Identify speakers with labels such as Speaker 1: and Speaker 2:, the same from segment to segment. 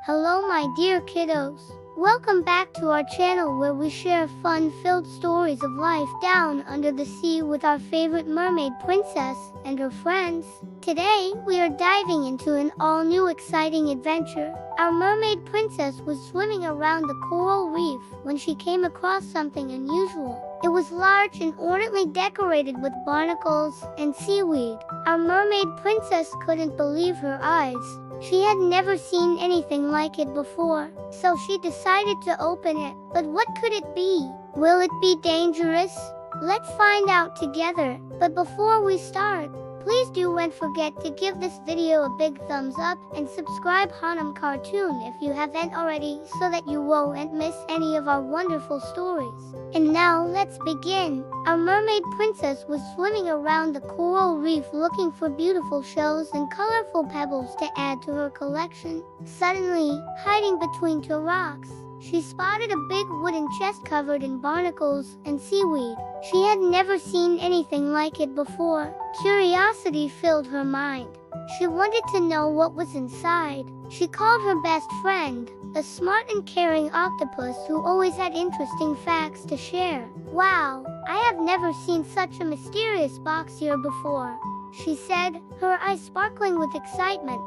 Speaker 1: Hello my dear kiddos. Welcome back to our channel where we share fun-filled stories of life down under the sea with our favorite mermaid princess and her friends. Today, we are diving into an all-new exciting adventure. Our mermaid princess was swimming around the coral reef when she came across something unusual. It was large and ornately decorated with barnacles and seaweed. Our mermaid princess couldn't believe her eyes. She had never seen anything like it before, so she decided to open it. But what could it be? Will it be dangerous? Let's find out together. But before we start, please don't forget to give this video a big thumbs up and subscribe Hanum cartoon if you haven't already so that you won't miss any of our wonderful stories. And now let's begin. Our mermaid princess was swimming around the coral reef looking for beautiful shells and colorful pebbles to add to her collection. Suddenly, hiding between two rocks, she spotted a big wooden chest covered in barnacles and seaweed. She had never seen anything like it before. Curiosity filled her mind. She wanted to know what was inside. She called her best friend, a smart and caring octopus who always had interesting facts to share. "Wow, I have never seen such a mysterious box here before," she said, her eyes sparkling with excitement.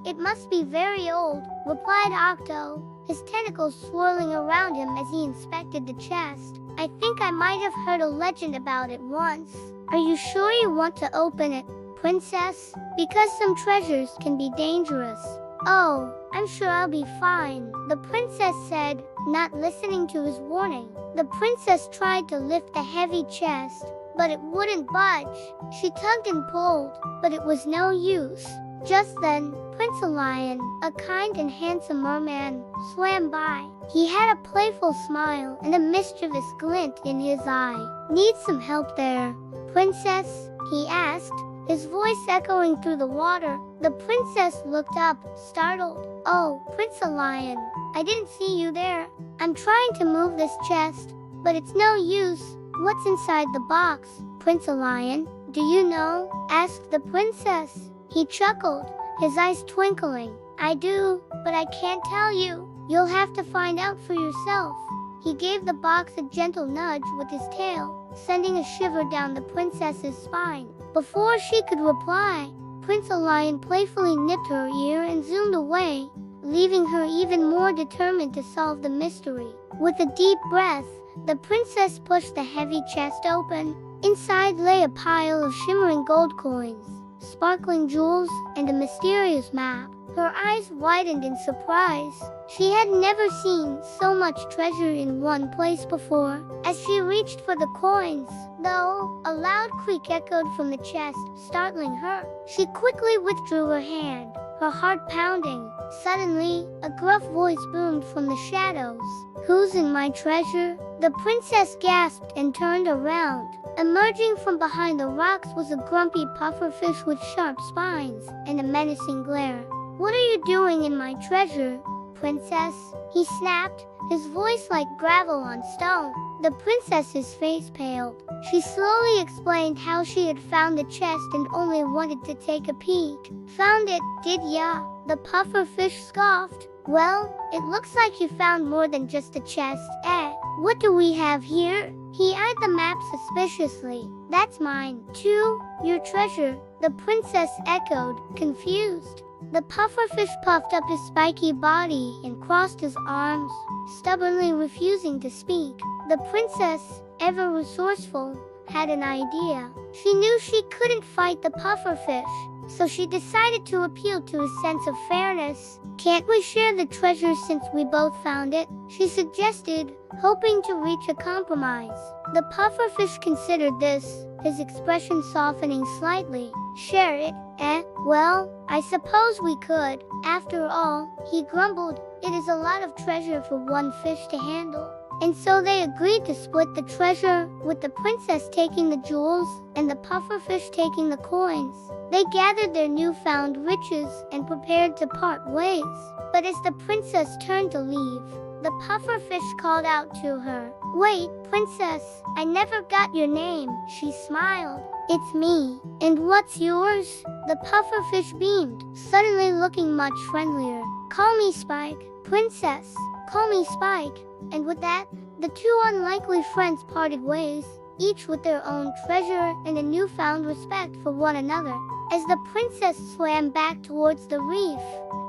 Speaker 1: It must be very old," replied Octo, his tentacles swirling around him as he inspected the chest. "I think I might have heard a legend about it once. Are you sure you want to open it, princess? Because some treasures can be dangerous." "Oh, I'm sure I'll be fine," the princess said, not listening to his warning. The princess tried to lift the heavy chest, but it wouldn't budge. She tugged and pulled, but it was no use. Just then, Prince Lion, a kind and handsome merman, swam by. He had a playful smile and a mischievous glint in his eye. "Need some help there, princess?" he asked, his voice echoing through the water. The princess looked up, startled. "Oh, Prince Lion, I didn't see you there. I'm trying to move this chest, but it's no use." "What's inside the box, Prince Lion? Do you know?" asked the princess. He chuckled, his eyes twinkling. "I do, but I can't tell you. You'll have to find out for yourself." He gave the box a gentle nudge with his tail, sending a shiver down the princess's spine. Before she could reply, Prince Lion playfully nipped her ear and zoomed away, leaving her even more determined to solve the mystery. With a deep breath, the princess pushed the heavy chest open. Inside lay a pile of shimmering gold coins, sparkling jewels, and a mysterious map. Her eyes widened in surprise. She had never seen so much treasure in one place before. As she reached for the coins, though, a loud creak echoed from the chest, startling her. She quickly withdrew her hand, her heart pounding. Suddenly, a gruff voice boomed from the shadows. "Who's in my treasure?" The princess gasped and turned around. Emerging from behind the rocks was a grumpy pufferfish with sharp spines and a menacing glare. "What are you doing in my treasure, princess?" he snapped, his voice like gravel on stone. The princess's face paled. She slowly explained how she had found the chest and only wanted to take a peek. "Found it, did ya?" the pufferfish scoffed. "Well, it looks like you found more than just a chest, eh? What do we have here?" He eyed the map suspiciously. "That's mine, too." "Your treasure," the princess echoed, confused. The pufferfish puffed up his spiky body and crossed his arms, stubbornly refusing to speak. The princess, ever resourceful, had an idea. She knew she couldn't fight the pufferfish, so she decided to appeal to his sense of fairness. "Can't we share the treasure since we both found it?" she suggested, hoping to reach a compromise. The pufferfish considered this, his expression softening slightly. "Share it, eh? Well, I suppose we could. After all," he grumbled, "it is a lot of treasure for one fish to handle." And so they agreed to split the treasure, with the princess taking the jewels and the pufferfish taking the coins. They gathered their newfound riches and prepared to part ways. But as the princess turned to leave, the pufferfish called out to her. "Wait, princess, I never got your name," she smiled. "It's me. And what's yours?" The pufferfish beamed, suddenly looking much friendlier. Call me Spike, Princess. Call me Spike. And with that, the two unlikely friends parted ways, each with their own treasure and a newfound respect for one another. As the princess swam back towards the reef,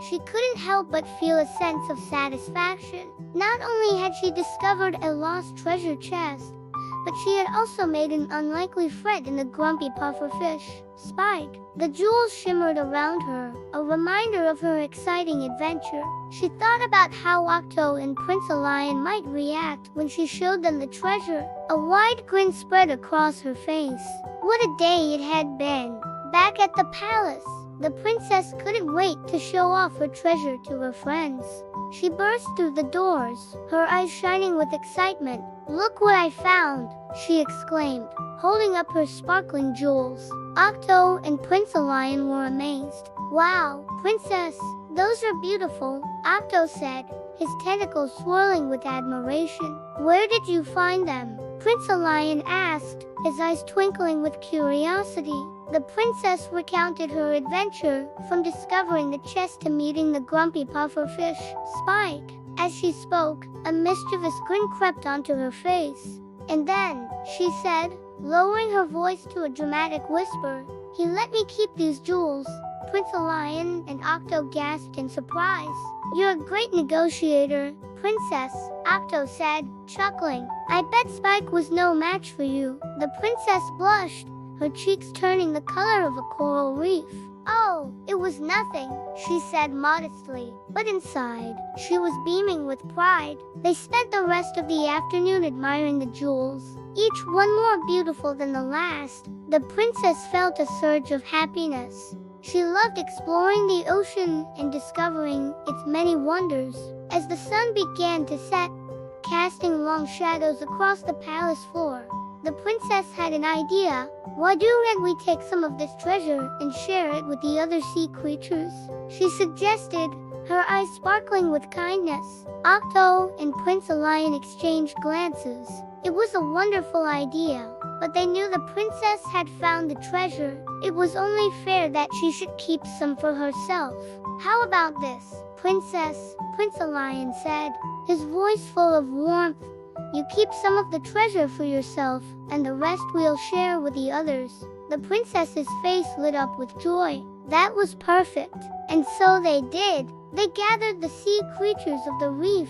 Speaker 1: she couldn't help but feel a sense of satisfaction. Not only had she discovered a lost treasure chest, but she had also made an unlikely friend in the grumpy pufferfish, Spike. The jewels shimmered around her, a reminder of her exciting adventure. She thought about how Octo and Prince Lion might react when she showed them the treasure. A wide grin spread across her face. What a day it had been! Back at the palace, the princess couldn't wait to show off her treasure to her friends. She burst through the doors, her eyes shining with excitement. "Look what I found!" she exclaimed, holding up her sparkling jewels. Octo and Prince Lion were amazed. "Wow, princess, those are beautiful," Octo said, his tentacles swirling with admiration. "Where did you find them?" Prince Lion asked, his eyes twinkling with curiosity. The princess recounted her adventure, from discovering the chest to meeting the grumpy pufferfish, Spike. As she spoke, a mischievous grin crept onto her face. "And then," she said, lowering her voice to a dramatic whisper, "he let me keep these jewels." Prince Lion and Octo gasped in surprise. "You're a great negotiator, princess," Octo said, chuckling. "I bet Spike was no match for you." The princess blushed, her cheeks turning the color of a coral reef. "Oh, it was nothing," she said modestly, but inside, she was beaming with pride. They spent the rest of the afternoon admiring the jewels, each one more beautiful than the last. The princess felt a surge of happiness. She loved exploring the ocean and discovering its many wonders. As the sun began to set, casting long shadows across the palace floor, the princess had an idea. "Why don't we take some of this treasure and share it with the other sea creatures?" she suggested, her eyes sparkling with kindness. Octo and Prince Lion exchanged glances. It was a wonderful idea, but they knew the princess had found the treasure. It was only fair that she should keep some for herself. "How about this, princess?" Prince Lion said, his voice full of warmth. "You keep some of the treasure for yourself, and the rest we'll share with the others." The princess's face lit up with joy. That was perfect. And so they did. They gathered the sea creatures of the reef,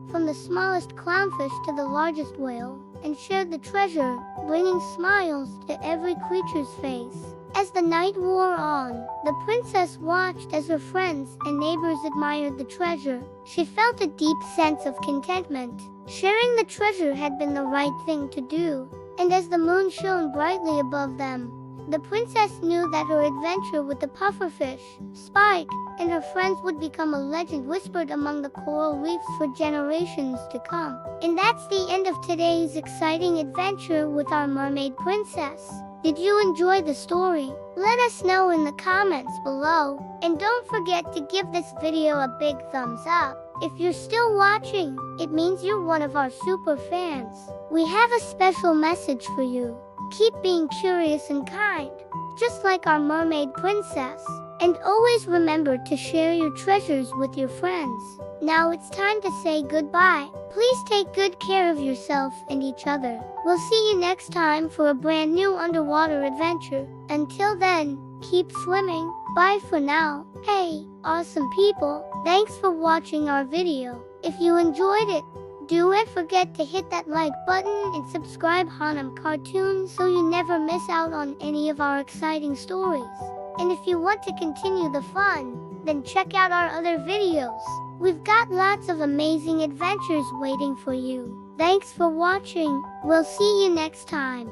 Speaker 1: from the smallest clownfish to the largest whale, and shared the treasure, bringing smiles to every creature's face. As the night wore on, the princess watched as her friends and neighbors admired the treasure. She felt a deep sense of contentment. Sharing the treasure had been the right thing to do. And as the moon shone brightly above them, the princess knew that her adventure with the pufferfish, Spike, and her friends would become a legend whispered among the coral reefs for generations to come. And that's the end of today's exciting adventure with our mermaid princess. Did you enjoy the story? Let us know in the comments below. And don't forget to give this video a big thumbs up. If you're still watching, it means you're one of our super fans. We have a special message for you. Keep being curious and kind, just like our mermaid princess. And always remember to share your treasures with your friends. Now it's time to say goodbye. Please take good care of yourself and each other. We'll see you next time for a brand new underwater adventure. Until then, keep swimming. Bye for now. Hey, awesome people, thanks for watching our video. If you enjoyed it, don't forget to hit that like button and subscribe Hanum Cartoons so you never miss out on any of our exciting stories. And if you want to continue the fun, then check out our other videos. We've got lots of amazing adventures waiting for you. Thanks for watching. We'll see you next time.